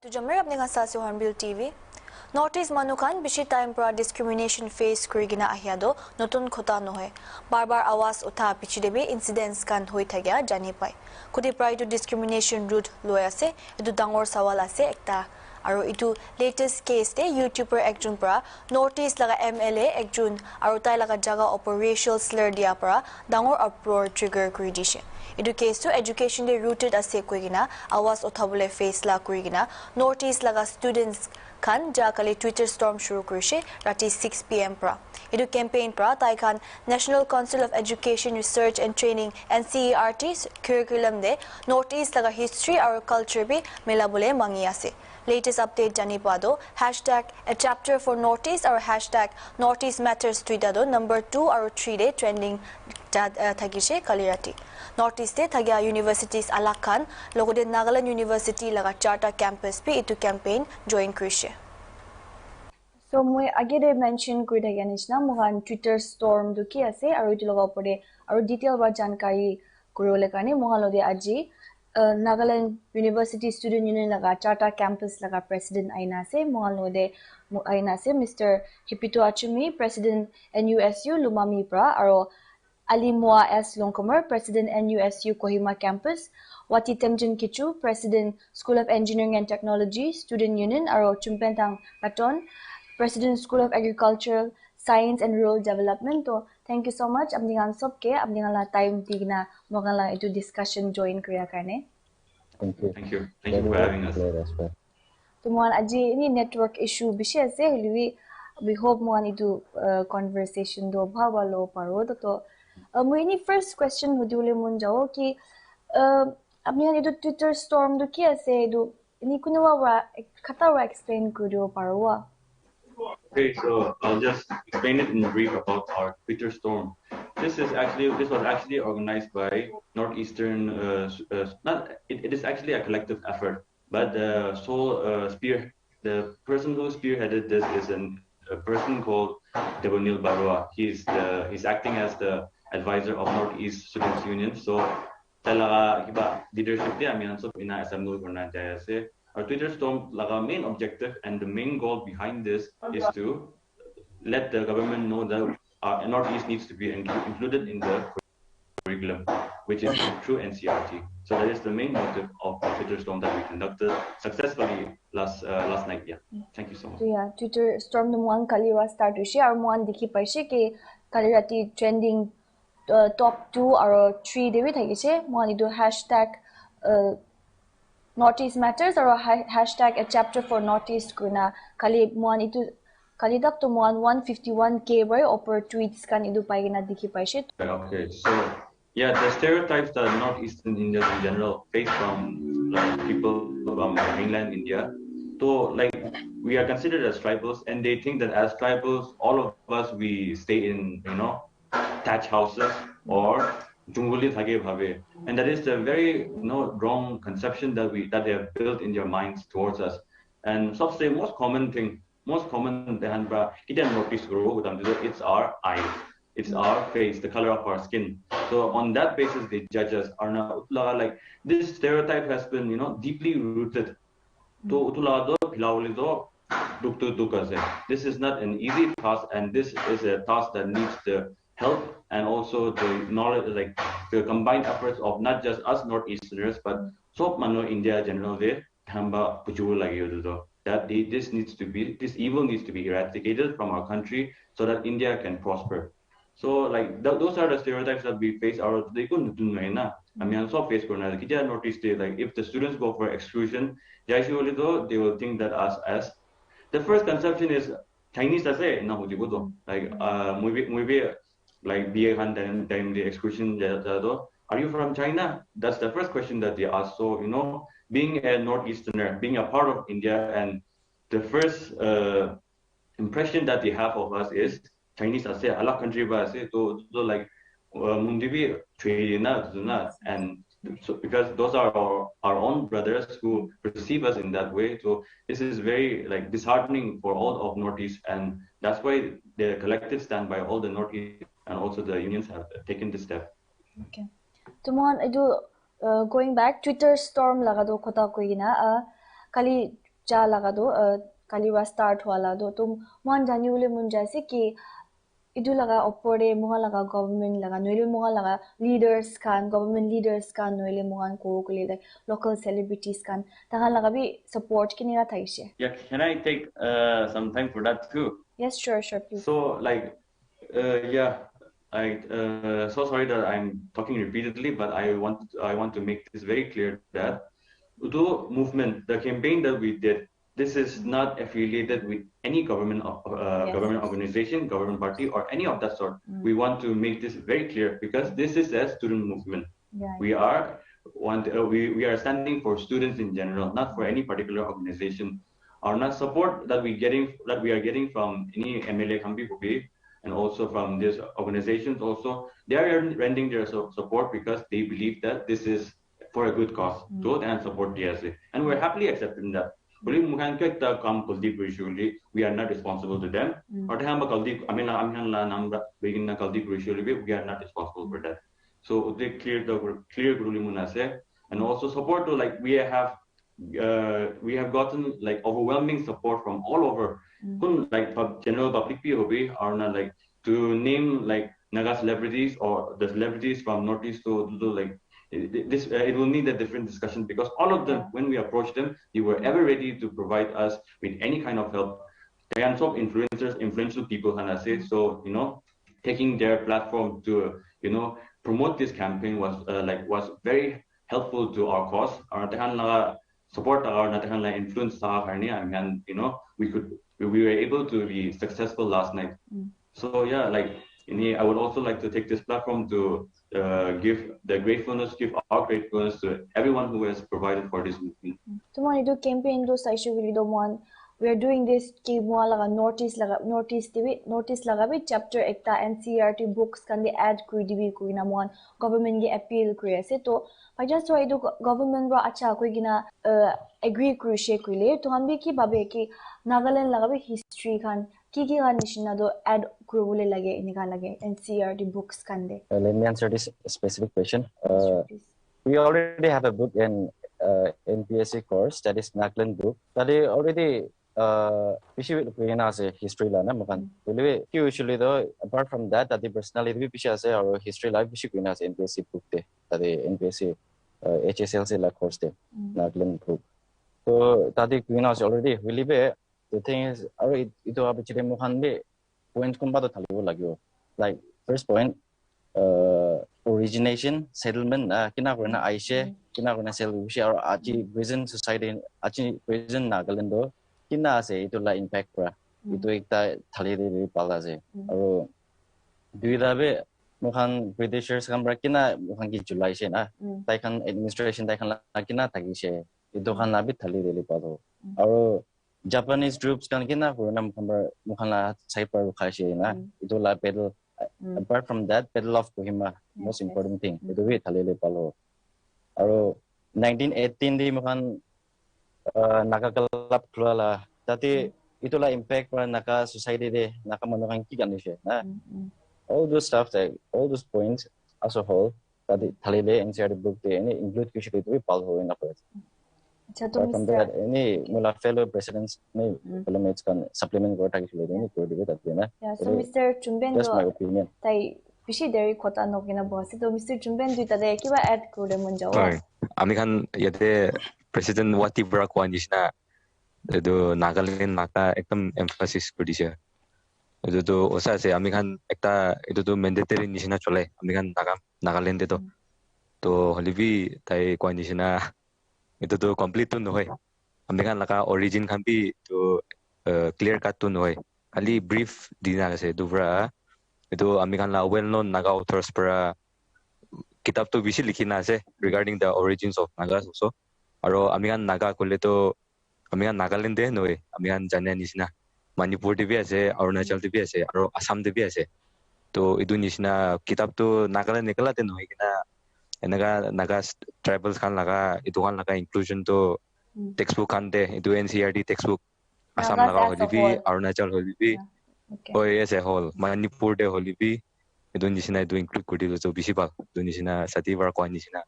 To jammer apni nga sa HornbillTv. Notice manukan bishi time pra discrimination face kurigina ahiado notun khota nohe. Barbar awas utha pichidebe incidents kan hoi thagya jani pai. Kudi pra to discrimination route loi ase etu dangor sawal ase ekta. Aro itu latest case de YouTuber ekjun pra notice laga MLA ekjun aro tai laga jaga operational slur dia pra dangor uproar trigger kuri dishe. Itu case to education de rooted ase kuigina awas uthabule face la kurigina notice laga students kan jakali Twitter storm shuru kurishe rati 6 PM pra. Itu campaign pra tai kan National Council of Education Research and Training NCERT curriculum de notice laga history or culture bi melabule mangi ase. Latest update jani pado hashtag a chapter for notice or hashtag notice matters Twitter do number 2 or 3 de trending thagishe kalirati. Notice de thagya universities alakan logode Nagaland University laga charter campus pe itu campaign join krishe. So moi age de mention kuri thagya nishna mohan Twitter storm du ki ase aru itu loga pore aru detail ba jankari kurole kane mohan lode aji Nagaland University Student Union laga charter campus laga president aina se mohan lode aina se Mr. Hipito Achumi president NUSU Lumami pra aru Ali Moa S. Longcomer, President NUSU Kohima Campus, Wati Temjin Kichu, President School of Engineering and Technology, Student Union, Aro Chumpentang Paton, President School of Agricultural Science and Rural Development. So, thank you so much. Abningan sobke, abningan la time tigna mogan la itu discussion join kriya karne. Thank you. Thank you. Thank you for having us. So, mohan aji ini network issue bishe ase, we hope mohan itu conversation do bhawalo paro to. Ini first question module mun jao ki apni itu Twitter storm do ki ase do ini kunawa wa kata wa explain kudo parwa. Okay, so I'll just explain it in brief about our Twitter storm. This was actually organized by Northeastern. It is actually a collective effort, but the person who spearheaded this is a person called Devonil Barua. He's acting as the advisor of Northeast Students Union. So talaga kiba leadership dia amin so ina assembly korna jaya se. Our Twitter storm laga main objective and the main goal behind this is to let the government know that Northeast needs to be included in the curriculum, which is through NCERT. So that is the main motive of the Twitter storm that we conducted successfully last night. Yeah. Thank you so much. So yeah, Twitter storm the one kaliwa start wishi or one dikhi paise ke kalirati trending top 2 or 3 devi thagise mohan itu hashtag Northeast matters or hashtag a chapter for Northeast kuna kali mohan itu kali dak to mohan 151K by upper tweets kan itu paigina dikhi paise. Okay, so yeah, the stereotypes that Northeastern Indians in general face from people from mainland India, so we are considered as tribals, and they think that as tribals, all of us we stay in thatch houses or junguli thage bhabe, and that is the very wrong conception that they have built in their minds towards us. And so say most common behan bra kita notice grow it's our eyes, it's our face, the color of our skin. So on that basis they judge us. Like this stereotype has been deeply rooted. To utula do pilawli do duk this is not an easy task, and this is a task that needs the help and also the knowledge, like the combined efforts of not just us Northeasterners, but so mano India generally hamba pujul lagi that this evil needs to be eradicated from our country so that India can prosper. So like those are the stereotypes that we face. They couldn't do na. I mean, so face corner. Kita notice like if the students go for exclusion, they will think that us as the first conception is Chinese as a na like maybe like time the exclusion are you from China? That's the first question that they ask. So being a Northeasterner, being a part of India, and the first impression that they have of us is Chinese as a ala country ba ase so like mundibi and so because those are our own brothers who perceive us in that way. So this is very disheartening for all of Northeast, and that's why the collective stand by all the Northeast and also the unions have taken this step. Okay. Tumon, going back, Twitter storm lagado kota ko ina kali cha laga do kaliwa start wala do tum mon jani ule mun jaise ki idu laga opore moha laga government laga noile moha laga leaders kan government leaders kan noile moha ko kule like local celebrities kan taha laga bi support kinira thaise. Yeah, can I take some time for that too? Yes, sure, please. So like yeah, I so sorry that I'm talking repeatedly, but I want to make this very clear that the movement, the campaign that we did, this is not affiliated with any government government organization, government party, or any of that sort. We want to make this very clear because this is a student movement. We are we are standing for students in general, not for any particular organization. Or not support that we are getting from any MLA Kambi and also from these organizations also, they are rendering their support because they believe that this is for a good cause. So and support DSA. And we're happily accepting that. We are not responsible to them. Or we are not responsible for that. So they clear and also support to like we have gotten like overwhelming support from all over. Like general public POB are not like to name like Naga celebrities or the celebrities from Northeast to like this. It will need a different discussion because all of them, when we approached them, they were ever ready to provide us with any kind of help. Kinds of influential people, and I say so. Taking their platform to promote this campaign was very helpful to our cause. Our support our influence and we were able to be successful last night. So yeah, like I would also like to take this platform to give our gratefulness to everyone who has provided for this movement. Tomorrow do campaign do saishu really do one. We are doing this ki laga notice laga bi chapter ekta NCERT books kan di add kuri dibi kuri na mon government ge appeal kuri ase to I just why do government ro acha koi gina agree kuri she kuri le to hambi ki babe ki Nagaland laga bi history kan ki kan nishina do add kuri bole lage inika lage NCERT books kan de. Let me answer this specific question. We already have a book in NPSC course that is Nagaland book that is already as a history lana makan. Usually though, apart from that, the personality we as our history life we as NPSC book de that is NPSC HSLC la course de Nagaland book. So that is already really the thing is already ito abichire makan be point kumbado thalibo lagyo. Like first point, origination, settlement, kina kena Aisha, kina kena sel or achi prison society, achi prison Nagaland kina se itu la impact pra itu ekta thali de pala se aro duida be mukhan Britishers kambra kina mukhan ki July se na tai khan administration tai khan la kina thagi se itu khan la bi thali de palo aro Japanese troops kan kina purna mukhan la sai par kha se na itu la battle. Apart from that, Battle of Kohima, most important thing. Itu bi thali de palo aro 1918 di mukhan nakakalap klala tati itulah impact para naka society de naka manukang kiganishe na all those stuff like all those points as a whole tati thalile NCERT book de any include kishi ko itu pal ho na pwede from that any mula fellow presidents may elements can supplement ko tagi sile ni ko de tati na so Mr. Chumben that's my opinion tai pishi deri kota no kina bosi to Mr. Chumben du tade kiba add ko de mun jawa ami kan yate President Wati Brakwan jisna itu Nagaland naka ekdam emphasis kuri dia. Itu tu osa se ami kan ekta itu tu mandatory nisina chole. Ami kan Nagaland itu. To holibi tai kwan nisina itu tu complete tu nohoi. Ami kan laka origin kan bi tu clear cut tu nohoi. Kali brief dina se duvra itu ami kan la well known Naga authors para kitab tu bisi likhina ase regarding the origins of Nagas also. Aro ami kan Naga kole to ami kan Nagaland de noe ami kan jane nisna Manipur de bi ase Arunachal de bi ase aro Assam de bi ase to idu nisna kitab to Nagaland nikala te noe kina enaga Naga tribals kan laga itu kan laga inclusion to textbook kan de itu NCERT textbook Assam laga holibi Arunachal holibi oi as a whole Manipur de holibi itu nisna itu include kuri to bisi bal itu nisna sati war ko nisna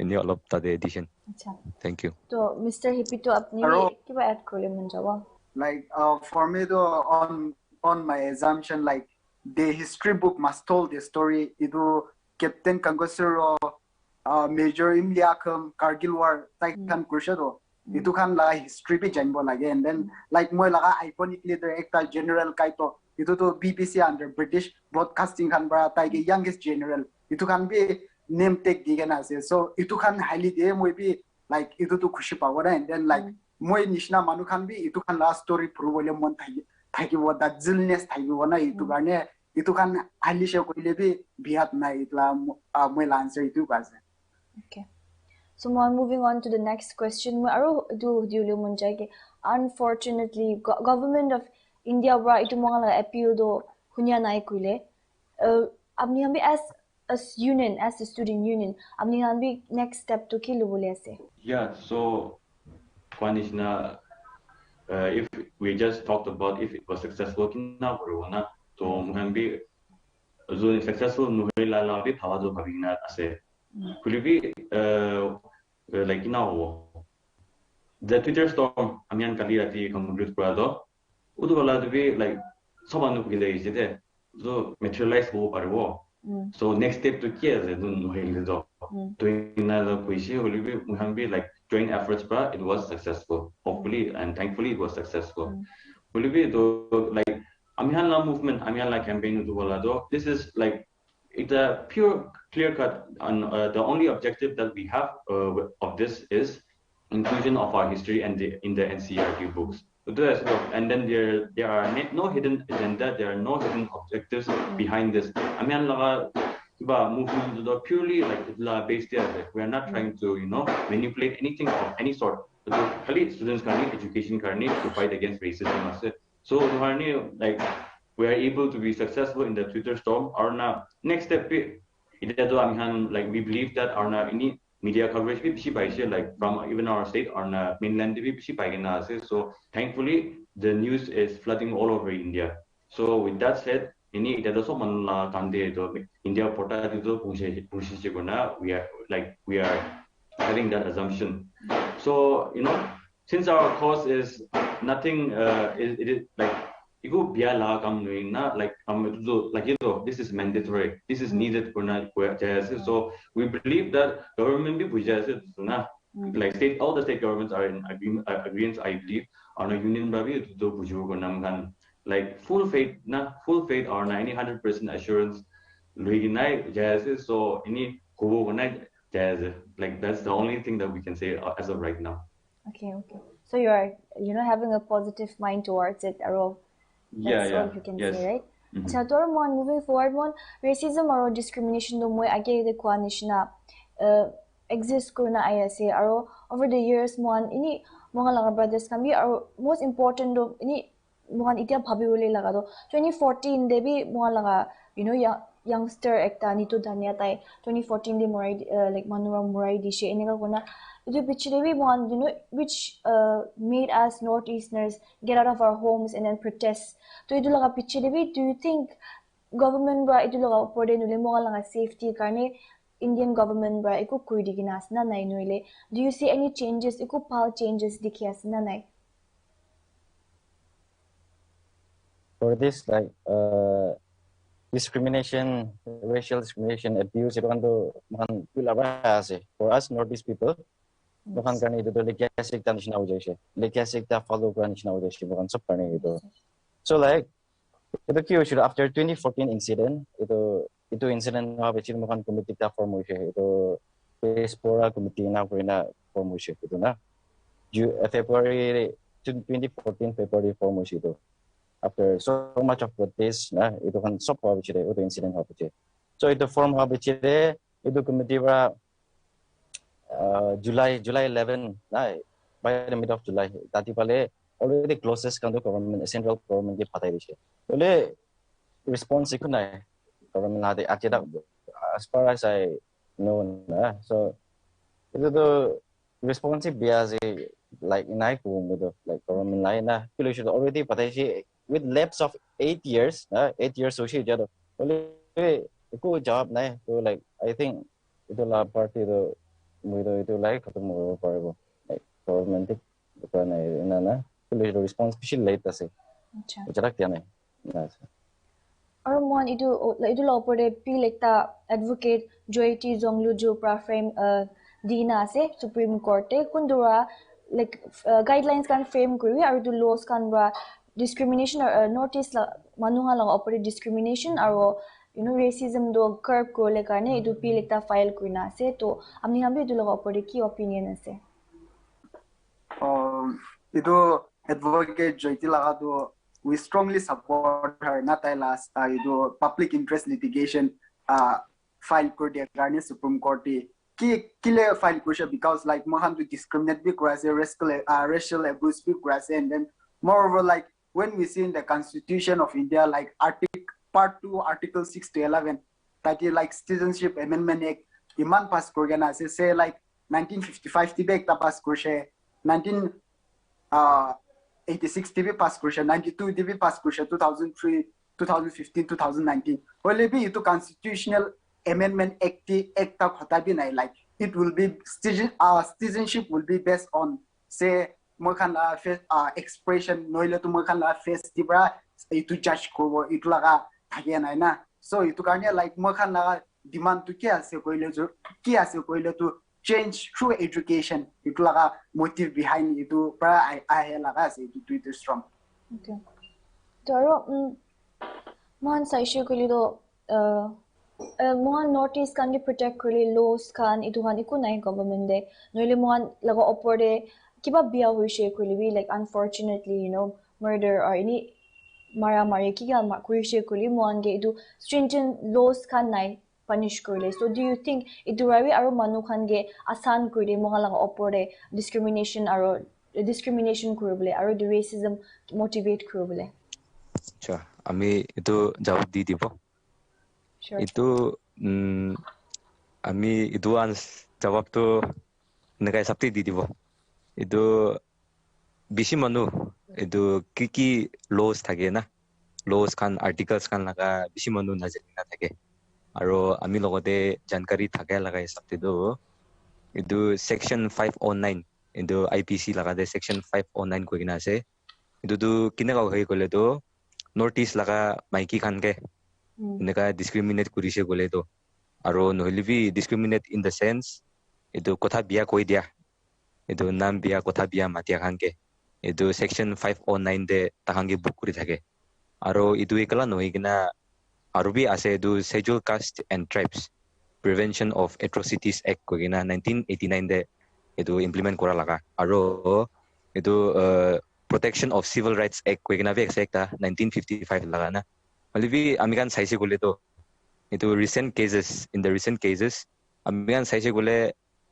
ini all of the edition. Acha. Thank you. So Mr. Hippie to apni kiba add korle mon jawa. Like for me though, on my assumption, like the history book must tell the story. Idu Captain Kangosuro, Major Imliakam, Kargil War, Taikan Kushado. Itu kan la history pe janbo lage, and then like moi laga iconic leader ekta general kaito. Itu to BBC under British Broadcasting kan bara taige youngest general. Itu kan be name tag digana se. So itu kan highly de moi be like itu to kushi power, and then like moi nishna manu kan be itu kan last story prove le mon taigi wo that zillness taigi wona itu garne itu kan highly she koile be bihat na itla moi answer itu base. Okay. So moving on to the next question. Unfortunately, government of India bra itu mga appeal do hunya nai kuile. Abni hambi as union, as a student union, abni hambi next step to kilu bole ase. Yeah, so one is na if we just talked about if it was successful kina corona, so muhambi zo successful nuhai la la bi thawa zo bhagina ase. Kulibi like now the Twitter storm amian kali rati conclude prado udu wala to be like someone who is there so materialize ho parwo so next step to kia is no hil do doing another kuishi will be muhambi like joint efforts but it was successful hopefully and thankfully it was successful will be do like amian la movement amian la campaign udu wala do this is like it's a pure clear cut and the only objective that we have of this is inclusion of our history and in the NCERT books. And then there are no hidden agenda, there are no hidden objectives behind this. I mean, movement purely like based there. We are not trying to manipulate anything of any sort. Students education to fight against racism. So like we are able to be successful in the Twitter storm. Our next step like we believe that our any media coverage like from even our state or mainland so thankfully the news is flooding all over India. So with that said, ini ita so man kande to India porta to we are having that assumption. So since our cause is nothing it is like igu biya la kam na like this is mandatory, this is needed for na so we believe that government bhi bujha na like all the state governments are in agreements I believe on a union bhi to bujhu ko nam kan like full faith or 100% assurance so any like that's the only thing that we can say as of right now. Okay. So you are having a positive mind towards it, Aro. That's what you can say, right? So, moving forward, racism or discrimination do mo age the kwanishna exist kuna ayase aro over the years ini mga lang brothers kami aro most important do ini mga itia bhabibole laga do 2014 debi mga lang youngster ekta nito dhania tai 2014 de morai like manura morai dishe enega kuna which made us Northeasterners get out of our homes and then protest. So do you think government bra idulaga porde nule mga safety karne Indian government bra iku kuidiginas na nai nuile? Do you see any changes? Iku pal changes dikias na nai? For this like discrimination, racial discrimination, abuse, for us Northeast people. Bukan karena itu legacy kita national ujung legacy kita follow kan national ujung bukan seperti itu. So like itu kira after 2014 incident itu incident apa sih bukan komite kita formasi itu Pespora komite na formasi itu na February 2014 February formasi itu after so much of protest na itu kan sop apa sih itu incident apa sih. So itu form apa sih itu komite July 11 by the middle of July tati pale already closest kan government central government ke patai dishe ole response ku nai government hade achida as far as I know so itu the responsive bias like nai ku like government line kilo should already patai shi with lapse of 8 years 8 years so shi jado ole ku job nai so like I think itu la party the মই তো এইটো like খতম কৰিব পাৰিব government কোৱা নাই না police response বেছি লেট আছে আচ্ছা এতিয়াক দিয়া নাই আৰু মই এইটো লগপৰে পিল একটা এডভোকেট জয়তি জংলুজু পৰা ফ্ৰেম দিনা আছে সুপ্ৰিম কোৰ্টে কোনদৰা লাইক গাইডলাইনছ কান ফ্ৰেম কৰি আৰু এইটো লছ কান বা ডিসক্ৰিমিনেশ্যন নটিচ মানুহৰ লগ অপৰে ডিসক্ৰিমিনেশ্যন আৰু racism do curb korle karne edu pil ekta file kurina ase to amni hambi edu log opore ki opinion ase edu advocate joyti laga do we strongly support her not I last edu public interest litigation file kor dia karne supreme court ki kile file kurse because like mohan to discriminate be kurase racial abuse be kurase and then moreover like when we see in the constitution of India like Part 2, Article 6 to 11, that is like Citizenship Amendment Act, Iman pass Korgana, say like 1955 Tibet pass Kurshe, 1986 TV pass Kurshe, 92 TV pass Kurshe, 2003, 2015, 2019. Well, maybe it constitutional amendment act of Hotabina, like it will be citizenship will be based on say Mokana expression, noile to Mokana face Tibra, itu judge Kobo, it laga. So itu karena like makan laga demand tu kia se koile tu change through education itu laga motive behind itu pra I laga se itu strong. Okay. Taro mohan saishe kuli do mohan notice kan protect kuli laws kan itu han iku nai government de noile mohan laga opore kiba biya hoishe kuli bi like unfortunately murder or any Mara kiga kuishe kuli moange idu stringent laws kan nai punish kule. So do you think idu rawi aro manu khange asan kule mohalang opore discrimination kurubule aro the racism motivate kurubule? Sure. Ami itu jawab di dibo. Sure. Itu ami itu jawab tu negai sabti di dibo. Itu bisi manu itu kiki laws থাকে না laws kan articles kan laga bisi manu najari na থাকে আৰু আমি লগতে জানকাৰী থাকে লাগাই হিচাপতে তো এইটো section 509 into IPC laga de section 509 কই কিনা আছে এটো কিনে কাও হৈ গলে তো notice laga maiki khan ke এনেকা discriminate কৰিছে গলে তো আৰু নহলি B discriminate in the sense এটো কথা বিয়া কৈ দিয়া এটো নাম বিয়া কথা বিয়া মাতিয়া খান ke edu section 509 de tahangi book kuri thake aro edu ekala nohi kina aru bi ase edu scheduled caste and tribes prevention of atrocities act ko kina 1989 de edu implement kora laga aro edu protection of civil rights act ko kina bi ekta 1955 laga na alibi amigan saise gole to edu recent cases amigan saise gole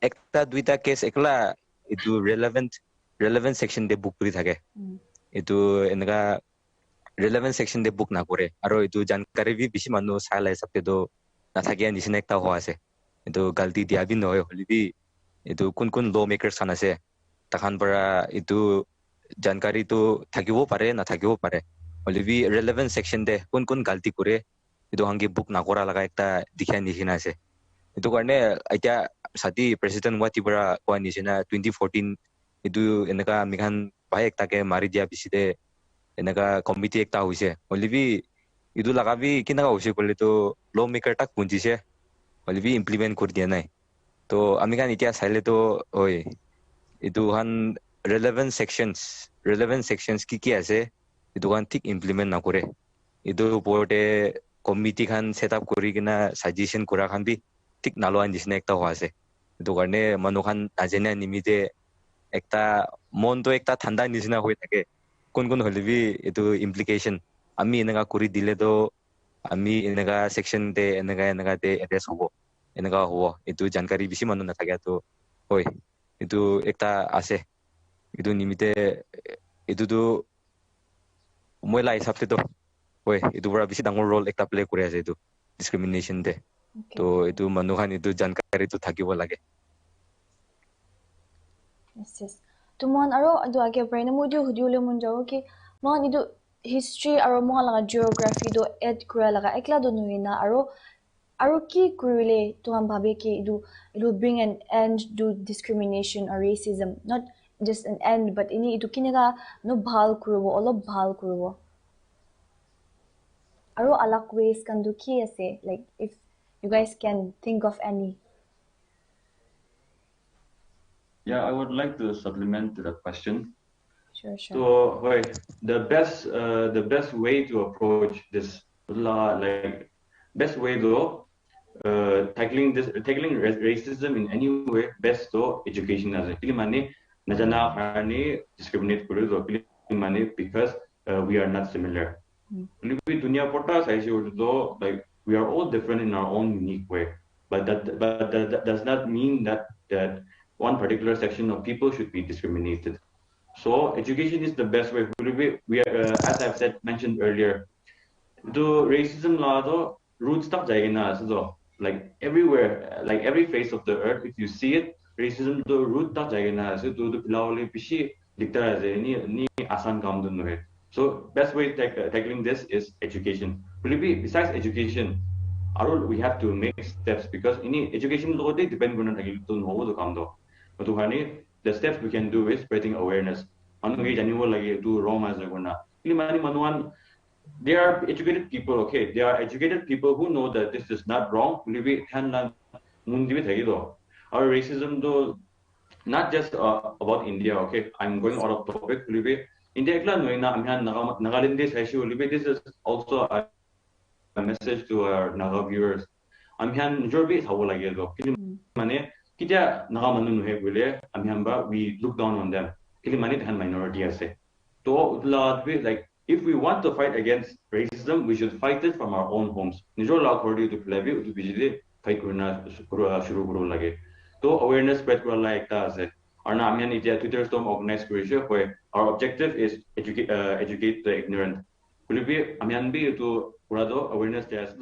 ekta duita case ekla edu relevant section de book kuri thake etu enaka relevant section de book na kore aro etu jankari bi bishi manu sala hisab te do na thake nisina ekta ho ase etu galti dia bi noy holibi etu kun lawmakers kan ase takhan para etu jankari tu thakibo pare na thakibo pare holibi relevant section de kun galti kore etu hangi book na kora laga ekta dikhya nisina ase etu karne aita sati president watibara ko nisina 2014 itu enaka amikhan bhai ekta ke mari dia biside enaka committee ekta hoise olibi itu lagabi kina hoise kole to lawmaker tak punjise olibi implement kor dia nai to amikhan itia saile to oi itu han relevant sections ki ase itu kan thik implement na kore itu porte committee khan set up kori kina suggestion kora khan bi thik nalwan jisne ekta ho ase itu karne manu khan ajena nimite একটা মনটো একটা ঠান্ডা নিচিনা হৈ থাকে কোন হলিবি এটো implication আমি এনেকা কৰি দিলে তো আমি এনেকা সেকশন তে এনেকা তে এড্ৰেছ হ'ব এনেকা হ'ব এটো জানকাৰী বেছি মানুহ নাথাকে তো হয় এটো একটা আছে এটো নিমিতে এটোটো মইলা হিচাপতে তো হয় এটো পৰা বেছি ডাঙৰ ৰোল একটা প্লে কৰি আছে এটো ডিসক্রিমিনেশন তে তো এটো মানুহখান এটো জানকাৰীটো থাকিব লাগে Yes. Tumon aro adu age brain mo dio hudiule mun jawo ki mon history aro mo laga geography do add kura laga ekla do nuina aro Aro ki kurule tuam bhabe ki it will bring an end to discrimination or racism, not just an end, but ini itu kinaga no bhal kurubo, olo bhal kurubo. Aro alak ways kan do ki ase, like if you guys can think of any. Yeah, I would like to supplement to the question. Sure. So, the best way to approach this law, like best way though, tackling racism in any way, best though education as a money, najana harani discriminate money because we are not similar. Dunia porta like we are all different in our own unique way, but that does not mean that one particular section of people should be discriminated. So education is the best way. We are, as I've mentioned earlier, the racism law though roots stuff like everywhere, like every face of the earth, if you see it, racism the root stuff so to the lawly pishi dicta ni asan kam dun no. So best way tackling this is education. Besides education, we have to make steps because any education depend on the steps we can do is spreading awareness. They are educated people, okay? They are educated people who know that this is not wrong. Our racism, though, not just about India, okay? I'm going out of topic. India, this is also a message to our Naga viewers. I'm here, we look down on them. Minority, I say. So, like, if we want to fight against racism, we should fight it from our own homes. So awareness spread like that. Our Twitter storm organized where our objective is educate the ignorant. Awareness